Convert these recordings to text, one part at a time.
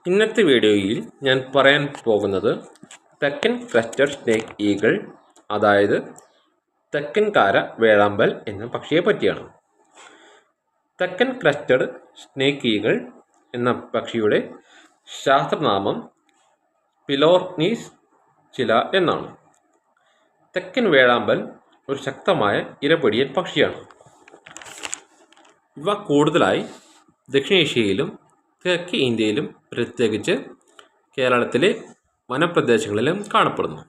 ഇന്നത്തെ വീഡിയോയിൽ ഞാൻ പറയാൻ പോകുന്നത് തെക്കൻ ക്രസ്റ്റഡ് സ്നേക്ക് ഈഗിൾ, അതായത് തെക്കൻ കാര വേഴാമ്പൽ എന്ന പക്ഷിയെ പറ്റിയാണ്. തെക്കൻ ക്രസ്റ്റഡ് സ്നേക്ക് ഈഗിൾ എന്ന പക്ഷിയുടെ ശാസ്ത്രനാമം പിലോർനീസ് ചില എന്നാണ്. തെക്കൻ വേഴാമ്പൽ ഒരു ശക്തമായ ഇരപിടിയൻ പക്ഷിയാണ്. ഇവ കൂടുതലായി ദക്ഷിണേഷ്യയിലും തെക്കേ ഇന്ത്യയിലും പ്രത്യേകിച്ച് കേരളത്തിലെ വനപ്രദേശങ്ങളിലും കാണപ്പെടുന്നു.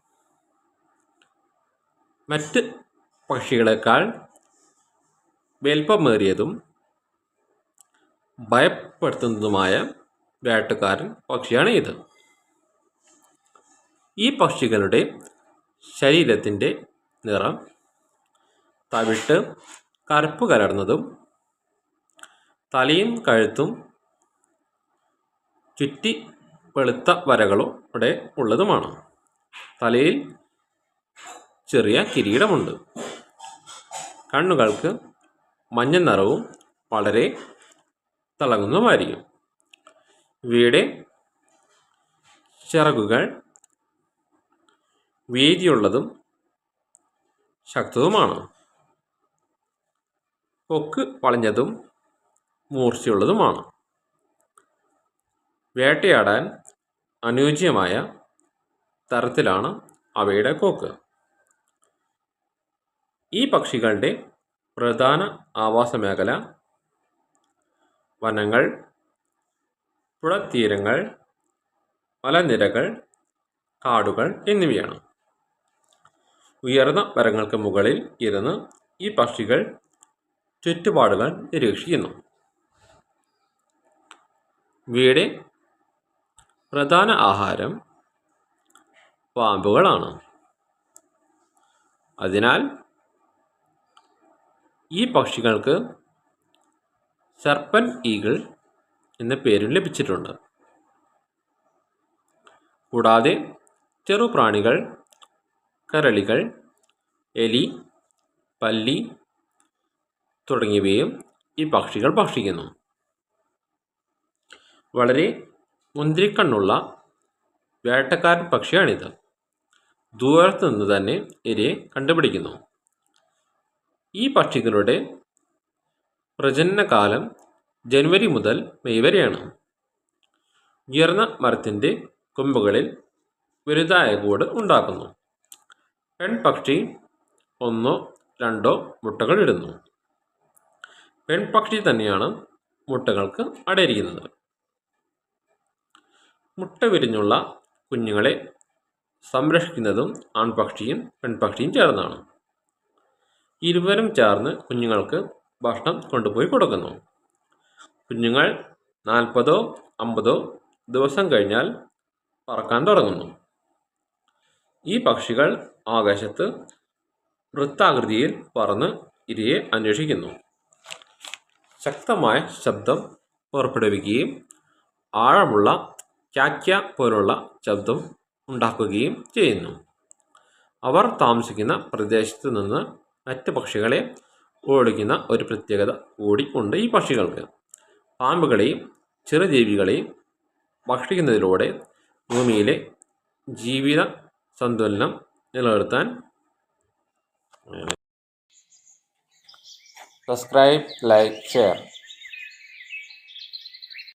മറ്റ് പക്ഷികളെക്കാൾ വലിപ്പമേറിയതും ഭയപ്പെടുത്തുന്നതുമായ വേട്ടക്കാരൻ പക്ഷിയാണ് ഇത്. ഈ പക്ഷികളുടെ ശരീരത്തിൻ്റെ നിറം തവിട്ട് കറുപ്പ് കലർന്നതും തലയും കഴുത്തും ചുറ്റി വെളുത്ത വരകളോടെ ഉള്ളതുമാണ്. തലയിൽ ചെറിയ കിരീടമുണ്ട്. കണ്ണുകൾക്ക് മഞ്ഞ നിറവും വളരെ തിളങ്ങുന്നതുമായിരിക്കും. ഇവയുടെ ചിറകുകൾ വീതിയുള്ളതും ശക്തവുമാണ്. കൊക്ക് വളഞ്ഞതും മൂർച്ചയുള്ളതുമാണ്. വേട്ടയാടാൻ അനുയോജ്യമായ തരത്തിലാണ് അവയുടെ കൊക്ക്. ഈ പക്ഷികളുടെ പ്രധാന ആവാസ മേഖല വനങ്ങൾ, പുഴത്തീരങ്ങൾ, മലനിരകൾ, കാടുകൾ എന്നിവയാണ്. ഉയർന്ന മരങ്ങൾക്ക് മുകളിൽ ഇരുന്ന് ഈ പക്ഷികൾ ചുറ്റുപാടുകൾ നിരീക്ഷിക്കുന്നു. ഇവയുടെ പ്രധാന ആഹാരം പാമ്പുകളാണ്. അതിനാൽ ഈ പക്ഷികൾക്ക് സർപ്പൻ ഈഗിൾ എന്ന പേരും ലഭിച്ചിട്ടുണ്ട്. കൂടാതെ ചെറുപ്രാണികൾ, കരളികൾ, എലി, പല്ലി തുടങ്ങിയവയും ഈ പക്ഷികൾ ഭക്ഷിക്കുന്നു. വളരെ മുന്തിരിക്കണ്ണുള്ള വേട്ടക്കാരൻ പക്ഷിയാണിത്. ദൂരത്തു നിന്ന് തന്നെ ഇരയെ കണ്ടുപിടിക്കുന്നു. ഈ പക്ഷികളുടെ പ്രജനനകാലം ജനുവരി മുതൽ മെയ് വരെയാണ്. ഉയർന്ന മരത്തിൻ്റെ കൊമ്പുകളിൽ വലുതായ കൂട് ഉണ്ടാക്കുന്നു. പെൺപക്ഷി 1-2 മുട്ടകൾ ഇടുന്നു. പെൺപക്ഷി തന്നെയാണ് മുട്ടകൾക്ക് അടയിരിക്കുന്നത്. മുട്ട വിരിഞ്ഞുള്ള കുഞ്ഞുങ്ങളെ സംരക്ഷിക്കുന്നതും ആൺപക്ഷിയും പെൺപക്ഷിയും ചേർന്നാണ്. ഇരുവരും ചേർന്ന് കുഞ്ഞുങ്ങൾക്ക് ഭക്ഷണം കൊണ്ടുപോയി കൊടുക്കുന്നു. കുഞ്ഞുങ്ങൾ 40-50 ദിവസം കഴിഞ്ഞാൽ പറക്കാൻ തുടങ്ങുന്നു. ഈ പക്ഷികൾ ആകാശത്ത് വൃത്താകൃതിയിൽ പറന്ന് ഇരയെ അന്വേഷിക്കുന്നു. ശക്തമായ ശബ്ദം പുറപ്പെടുവിക്കുകയും ആഴമുള്ള ക്യാക്യ പോലുള്ള ശബ്ദം ഉണ്ടാക്കുകയും ചെയ്യുന്നു. അവർ താമസിക്കുന്ന പ്രദേശത്ത് നിന്ന് മറ്റ് പക്ഷികളെ ഓടിക്കുന്ന ഒരു പ്രത്യേകത കൂടി ഉണ്ട് ഈ പക്ഷികൾക്ക്. പാമ്പുകളെയും ചെറുജീവികളെയും ഭക്ഷിക്കുന്നതിലൂടെ ഭൂമിയിലെ ജീവിത സന്തുലനം നിലനിർത്താൻ സബ്സ്ക്രൈബ്, ലൈക്ക്, ഷെയർ.